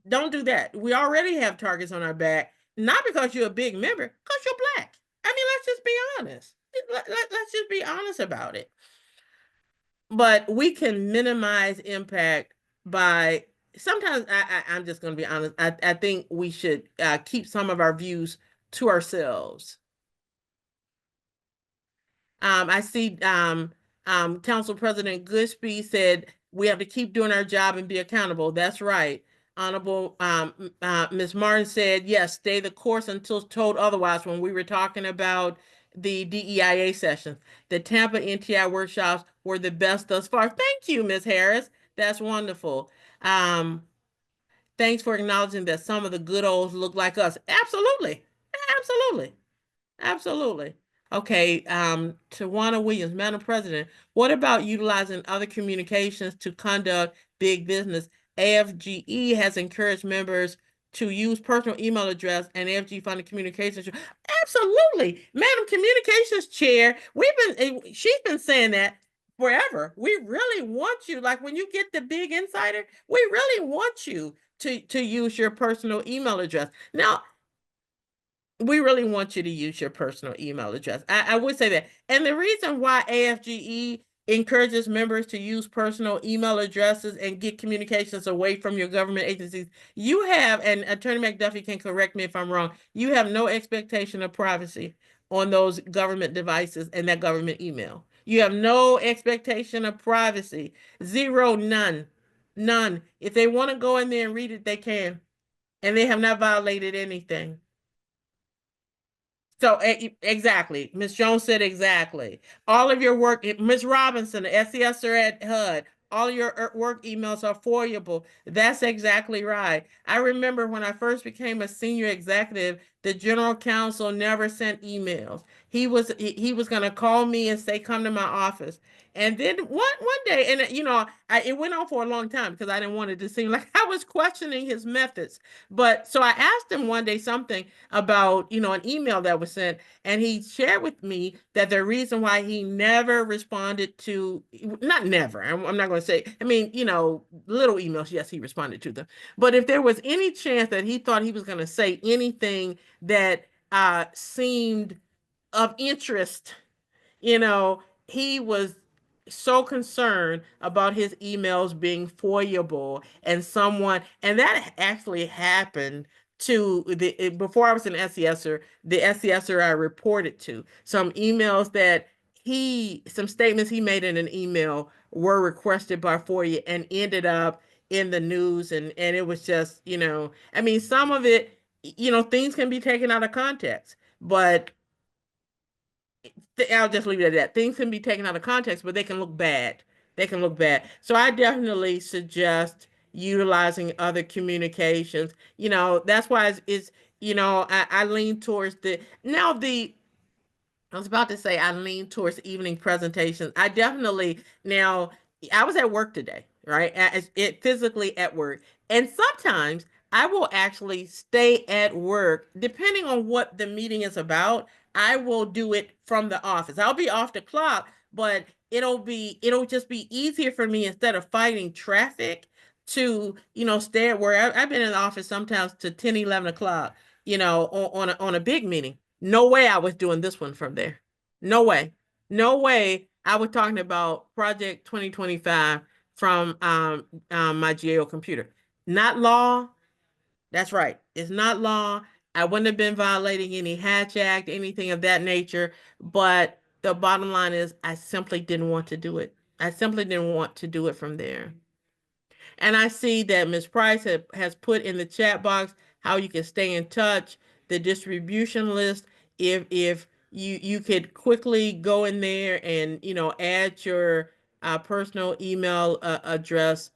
Don't do that. We already have targets on our back, not because you're a big member, because you're Black. I mean, let's just be honest. Let's just be honest about it. But we can minimize impact by, sometimes I'm just going to be honest. I think we should keep some of our views to ourselves. I see Council President Goodspeed said we have to keep doing our job and be accountable. That's right. Honorable Ms. Martin said, yes, stay the course until told otherwise when we were talking about the DEIA sessions. The Tampa NTI workshops were the best thus far. Thank you, Ms. Harris. That's wonderful. Thanks for acknowledging that some of the good olds look like us. Absolutely. Absolutely. Absolutely. Okay, Tawana Williams, Madam President, what about utilizing other communications to conduct big business? AFGE has encouraged members to use personal email address and AFG funded communications. Absolutely. Madam Communications Chair, she's been saying that forever. We really want you, like when you get the big insider, we really want you to use your personal email address. Now, we really want you to use your personal email address. I would say that. And the reason why AFGE encourages members to use personal email addresses and get communications away from your government agencies, you have, and Attorney McDuffie can correct me if I'm wrong, you have no expectation of privacy on those government devices and that government email. You have no expectation of privacy. Zero, none. None. If they want to go in there and read it, they can. And they have not violated anything. So exactly, Ms. Jones said exactly. All of your work, Ms. Robinson, the SES are at HUD. All your work emails are foilable. That's exactly right. I remember when I first became a senior executive, the general counsel never sent emails. He was going to call me and say, "Come to my office." And then one day, and it went on for a long time because I didn't want it to seem like I was questioning his methods. But so I asked him one day something about an email that was sent, and he shared with me that the reason why he never responded to, not never, I'm not going to say, I mean, little emails, yes, he responded to them, but if there was any chance that he thought he was going to say anything that seemed of interest, you know, he was so concerned about his emails being foilable, and that actually happened to before I was an SESer, the SESer I reported to. Some emails that some statements he made in an email were requested by FOIA and ended up in the news, and it was just, I mean, some of it, things can be taken out of context, but I'll just leave it at that. Things can be taken out of context, but they can look bad. They can look bad. So I definitely suggest utilizing other communications. That's why I lean towards I was about to say I lean towards evening presentations. Now I was at work today, right? It physically at work. And sometimes I will actually stay at work depending on what the meeting is about. I will do it from the office. I'll be off the clock, but it'll just be easier for me instead of fighting traffic to, stay at work. I've been in the office sometimes to 10, 11 o'clock, on a big meeting. No way I was doing this one from there. No way. No way I was talking about Project 2025 from my GAO computer. Not law. That's right. It's not law. I wouldn't have been violating any Hatch Act, anything of that nature. But the bottom line is I simply didn't want to do it. I simply didn't want to do it from there. And I see that Ms. Price has put in the chat box how you can stay in touch, the distribution list. If you could quickly go in there and add your personal email address,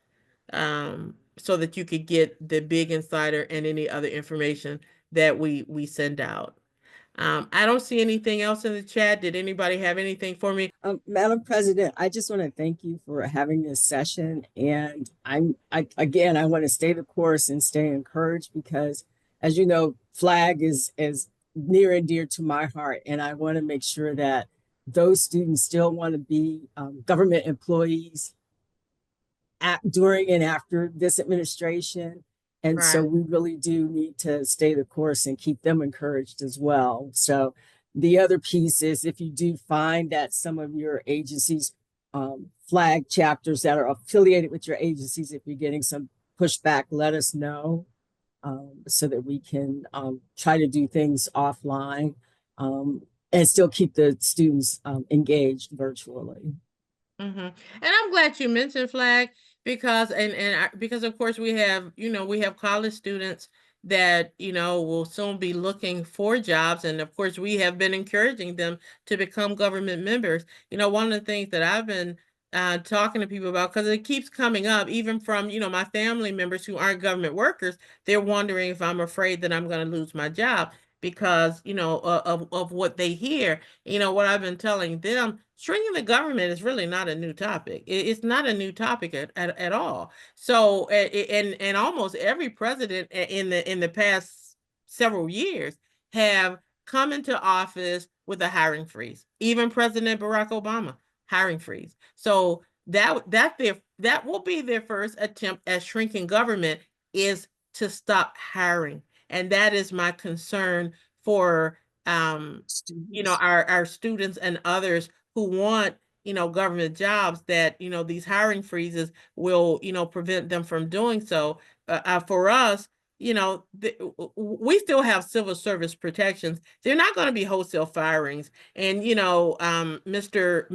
so that you could get the big insider and any other information that we send out. I don't see anything else in the chat. Did anybody have anything for me? Madam President, I just want to thank you for having this session. And again, I want to stay the course and stay encouraged because, as you know, flag is near and dear to my heart. And I want to make sure that those students still want to be government employees during and after this administration. And so Right. we really do need to stay the course and keep them encouraged as well. So the other piece is if you do find that some of your agencies flag chapters that are affiliated with your agencies, if you're getting some pushback, let us know so that we can try to do things offline and still keep the students engaged virtually. Mm-hmm. And I'm glad you mentioned flag because because of course we have college students that will soon be looking for jobs, and of course we have been encouraging them to become government members. One of the things that I've been talking to people about, because it keeps coming up even from my family members who aren't government workers, they're wondering if I'm afraid that I'm going to lose my job. because, of what they hear. What I've been telling them, shrinking the government is really not a new topic. It's not a new topic at all. So, and almost every president in the past several years have come into office with a hiring freeze. Even President Barack Obama, hiring freeze. So that will be their first attempt at shrinking government, is to stop hiring. And that is my concern for Students. our students and others who want government jobs, that these hiring freezes will prevent them from doing so. For us, we still have civil service protections. They're not going to be wholesale firings. And Mr.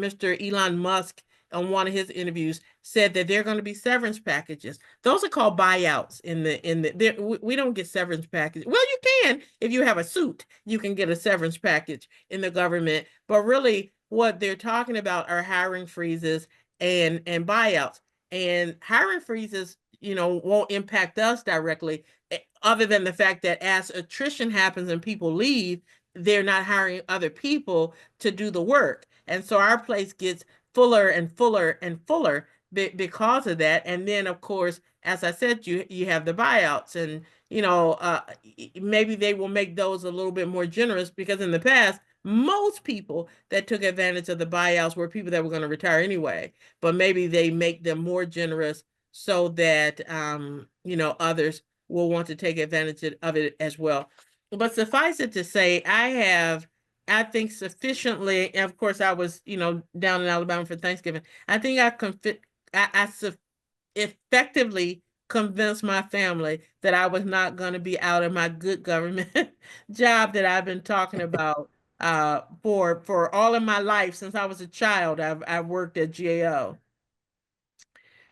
Elon Musk, on one of his interviews, said that there are going to be severance packages. Those are called buyouts. We don't get severance packages. Well, you can if you have a suit. You can get a severance package in the government, but really, what they're talking about are hiring freezes and buyouts. And hiring freezes, won't impact us directly, other than the fact that as attrition happens and people leave, they're not hiring other people to do the work. And so our place gets fuller and fuller and fuller because of that. And then, of course, as I said, you have the buyouts, and maybe they will make those a little bit more generous, because in the past, most people that took advantage of the buyouts were people that were going to retire anyway. But maybe they make them more generous so that others will want to take advantage of it as well. But suffice it to say, I think sufficiently, and of course I was, down in Alabama for Thanksgiving. I think I effectively convinced my family that I was not going to be out of my good government job that I've been talking about for all of my life. Since I was a child, I've worked at GAO.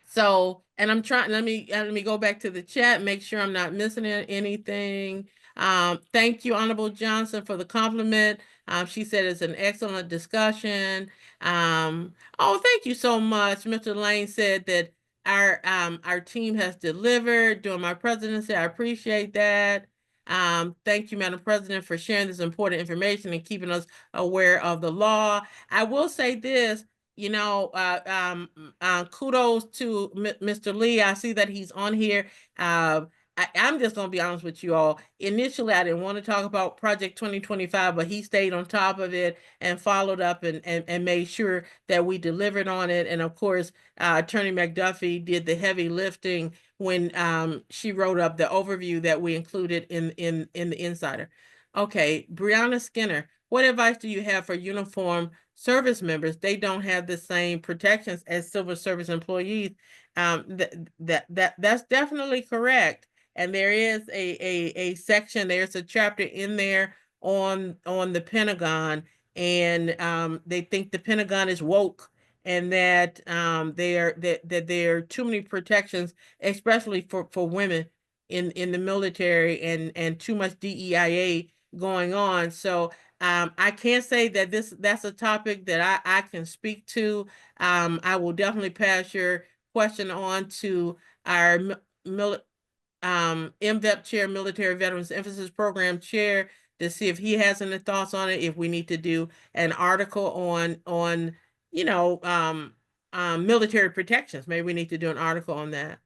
So, and I'm trying, let me go back to the chat, make sure I'm not missing anything. Thank you, Honorable Johnson, for the compliment. She said it's an excellent discussion. Oh, thank you so much. Mr. Lane said that our team has delivered during my presidency. I appreciate that. Thank you, Madam President, for sharing this important information and keeping us aware of the law. I will say this, kudos to Mr. Lee. I see that he's on here. I'm just going to be honest with you all. Initially, I didn't want to talk about Project 2025, but he stayed on top of it and followed up and made sure that we delivered on it. And of course, Attorney McDuffie did the heavy lifting when she wrote up the overview that we included in the Insider. Okay, Brianna Skinner, what advice do you have for uniform service members? They don't have the same protections as civil service employees. That's definitely correct. And there is a section, there's a chapter in there on the Pentagon, and they think the Pentagon is woke, and that there are too many protections, especially for women in the military, and too much DEIA going on. So I can't say that that's a topic that I can speak to. I will definitely pass your question on to our MVEP chair, Military Veterans Emphasis Program chair, to see if he has any thoughts on it. If we need to do an article on military protections, maybe we need to do an article on that.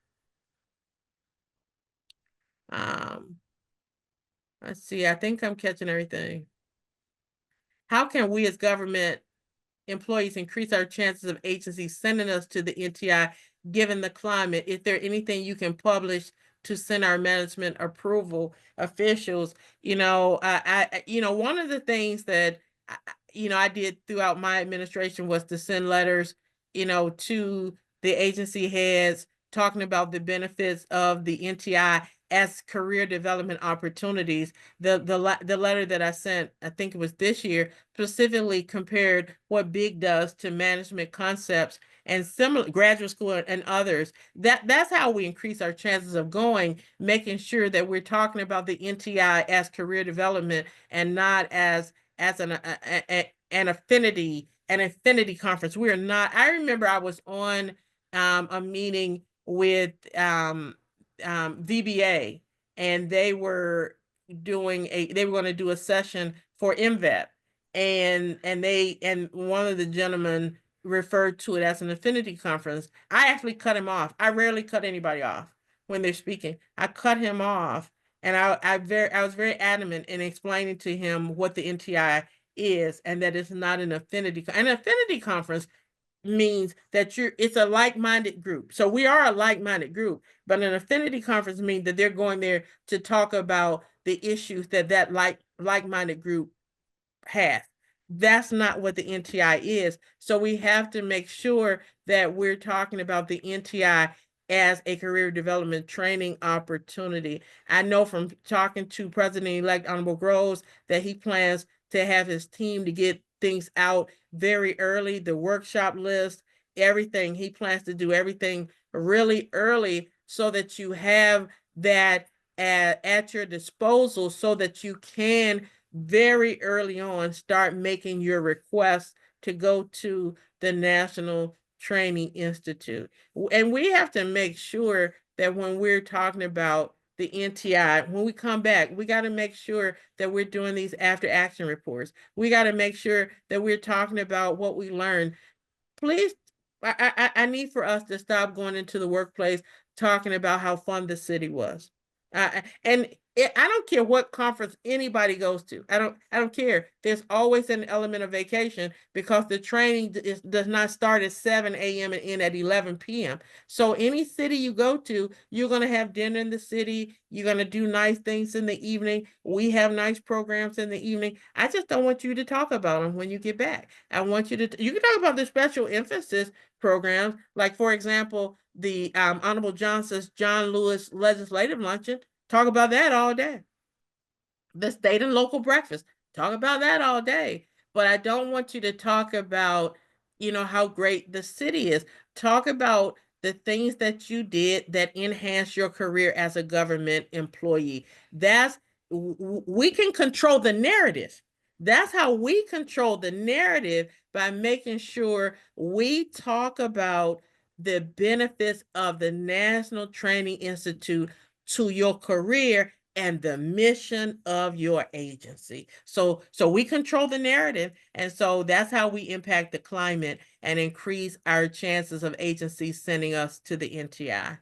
Let's see. I think I'm catching everything. How can we as government employees increase our chances of agencies sending us to the NTI given the climate? Is there anything you can publish to send our management approval officials? One of the things that I did throughout my administration was to send letters, to the agency heads, talking about the benefits of the NTI as career development opportunities. The letter that I sent, I think it was this year, specifically compared what Big does to management concepts and similar graduate school and others. That's how we increase our chances of going, making sure that we're talking about the NTI as career development and not as an affinity conference. We are not. I remember I was on a meeting with VBA, and they were they were going to do a session for MVEP, and one of the gentlemen referred to it as an affinity conference. I actually cut him off. I rarely cut anybody off when they're speaking. I cut him off, and I was very adamant in explaining to him what the NTI is, and that it's not an affinity. An affinity conference means that it's a like-minded group. So we are a like-minded group, but an affinity conference means that they're going there to talk about the issues that like-minded group has. That's not what the NTI is. So we have to make sure that we're talking about the NTI as a career development training opportunity. I know from talking to President-elect Honorable Groves that he plans to have his team to get things out very early, the workshop list, everything. He plans to do everything really early so that you have that at your disposal so that you can very early on start making your requests to go to the National Training Institute. And we have to make sure that when we're talking about the NTI, when we come back, we got to make sure that we're doing these after action reports. We got to make sure that we're talking about what we learned. Please, I need for us to stop going into the workplace talking about how fun the city was. I don't care what conference anybody goes to. I don't care. There's always an element of vacation because the training does not start at 7 a.m. and end at 11 p.m. So any city you go to, you're going to have dinner in the city. You're going to do nice things in the evening. We have nice programs in the evening. I just don't want you to talk about them when you get back. I want you can talk about the special emphasis programs, like, for example, the Honorable Johnson's John Lewis Legislative Luncheon. Talk about that all day. The state and local breakfast. Talk about that all day. But I don't want you to talk about, how great the city is. Talk about the things that you did that enhance your career as a government employee. We can control the narrative. That's how we control the narrative, by making sure we talk about the benefits of the National Training Institute to your career and the mission of your agency. So we control the narrative, and so that's how we impact the climate and increase our chances of agencies sending us to the NTI.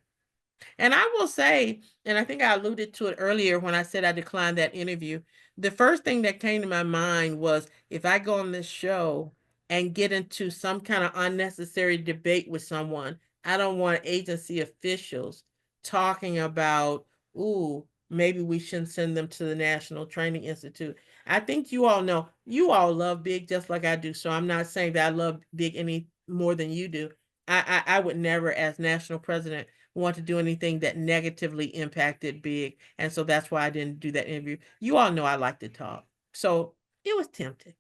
And I will say, and I think I alluded to it earlier when I said I declined that interview, the first thing that came to my mind was, if I go on this show and get into some kind of unnecessary debate with someone, I don't want agency officials talking about, ooh, maybe we shouldn't send them to the National Training Institute. I think you all know, you all love big just like I do. So I'm not saying that I love big any more than you do. I would never, as national president, want to do anything that negatively impacted big. And so that's why I didn't do that interview. You all know I like to talk. So it was tempting.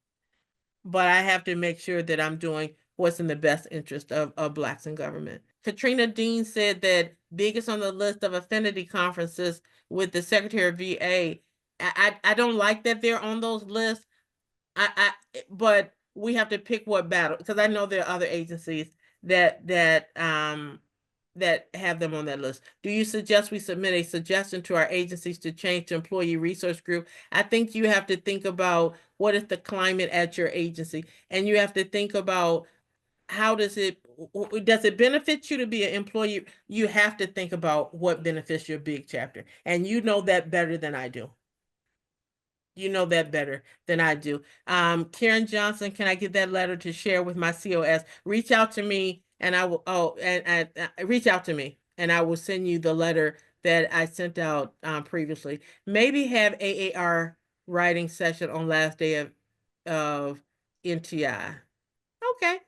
But I have to make sure that I'm doing what's in the best interest of Blacks in government. Katrina Dean said that big is on the list of affinity conferences with the Secretary of VA. I don't like that they're on those lists. But we have to pick what battle, because I know there are other agencies that have them on that list. Do you suggest we submit a suggestion to our agencies to change to employee resource group? I think you have to think about what is the climate at your agency, and you have to think about how does it benefit you to be an employee? You have to think about what benefits your big chapter, and you know that better than I do. You know that better than I do. Karen Johnson, can I get that letter to share with my COS? Reach out to me and I will, reach out to me and I will send you the letter that I sent out previously. Maybe have AAR writing session on last day of NTI. Okay.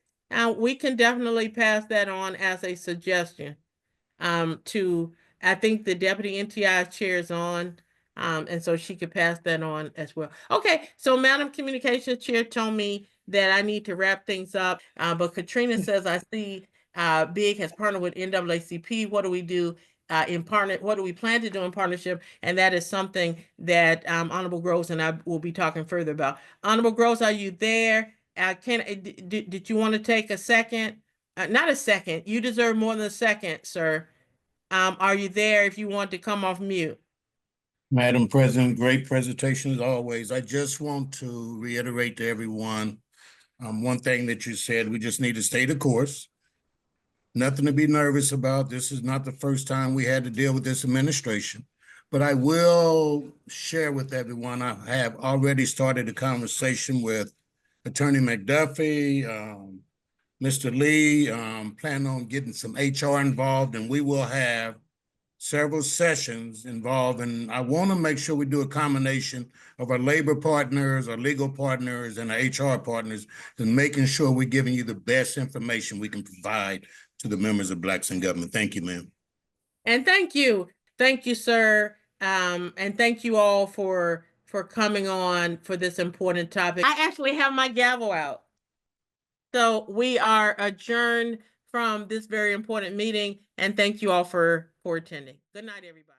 We can definitely pass that on as a suggestion to, I think the deputy NTI chair is on, and so she could pass that on as well. Okay, so Madam Communications Chair told me that I need to wrap things up, but Katrina says, I see Big has partnered with NAACP. What do we do what do we plan to do in partnership? And that is something that Honorable Groves and I will be talking further about. Honorable Groves, are you there? Did you want to take a second? Not a second. You deserve more than a second, sir. Are you there if you want to come off mute? Madam President, great presentation as always. I just want to reiterate to everyone, one thing that you said, we just need to stay the course. Nothing to be nervous about. This is not the first time we had to deal with this administration. But I will share with everyone, I have already started a conversation with Attorney McDuffie, Mr. Lee, plan on getting some HR involved, and we will have several sessions involved. And I want to make sure we do a combination of our labor partners, our legal partners, and our HR partners, and making sure we're giving you the best information we can provide to the members of Blacks in Government. Thank you, ma'am. And thank you, sir. And thank you all for coming on for this important topic. I actually have my gavel out. So we are adjourned from this very important meeting, and thank you all for attending. Good night, everybody.